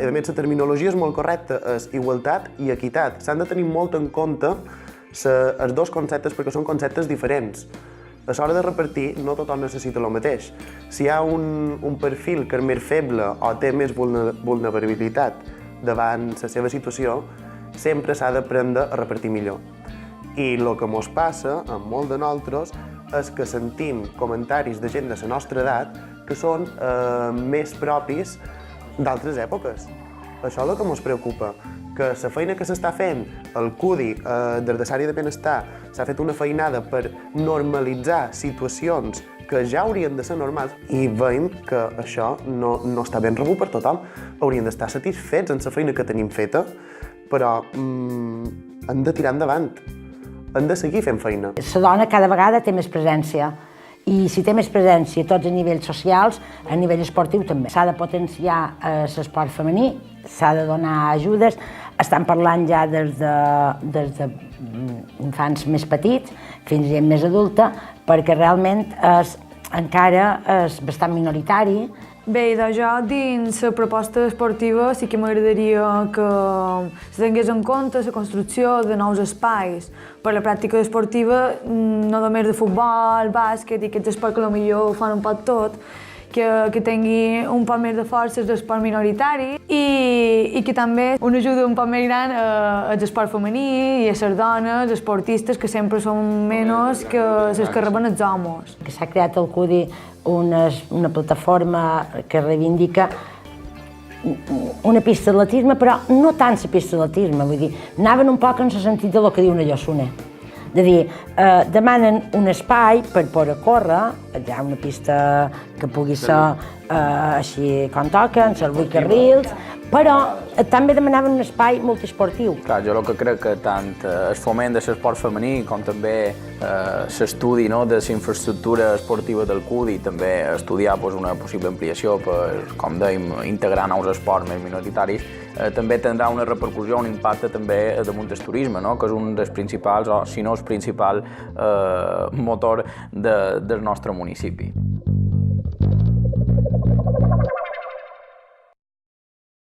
a més la terminologia és molt correcta, és igualtat i equitat. S'han de tenir molt en compte els dos conceptes perquè són conceptes diferents. A l'hora de repartir, no tothom necessita el mateix. Si hi ha un perfil que és més feble o té més vulnerabilitat davant la seva situació, sempre s'ha d'aprendre a repartir millor. I el que ens passa, amb molt de nosaltres, és que sentim comentaris de gent de la nostra edat que són més propis d'altres èpoques. Això és el que ens preocupa, que la feina que s'està fent el CUDI des de l'àrea de benestar s'ha fet una feinada per normalitzar situacions que ja haurien de ser normals i veiem que això no està ben rebut per tothom. Haurien d'estar satisfets en la feina que tenim feta, però hem de tirar endavant, hem de seguir fent feina. La dona cada vegada té més presència i si té més presència a tots els nivells socials, a nivell esportiu també. S'ha de potenciar l'esport femení, s'ha de donar ajudes, estan parlant ja des d'infants més petits fins a gent més adulta, perquè realment encara és bastant minoritari. Bé, jo dins la proposta esportiva sí que m'agradaria que se tingués en compte la construcció de nous espais per a la pràctica esportiva, no només de futbol, bàsquet i aquests esports que potser ho fan un poc tot, que tingui un poc més de forces d'esport minoritari i que també una ajuda un poc més gran a l'esport femení i a les dones, esportistes, que sempre són menys que les que reben els homes. S'ha creat al CUDI una plataforma que reivindica una pista d'atletisme, però no tant la pista d'atletisme, vull dir, anaven un poc en el sentit del que diu una Llossoner. És a dir, demanen un espai per poder córrer, hi ha una pista que pugui ser així com toca, amb els 8 carrils, però també demanaven un espai multiesportiu. Clar, jo el que crec que tant el foment de l'esport femení com també l'estudi de la infraestructura esportiva del CUDI, també estudiar una possible ampliació per, com dèiem, integrar nous esports més minoritaris, també tindrà una repercussió, un impacte també damunt del turisme, que és un dels principals, o si no el principal motor del nostre municipi.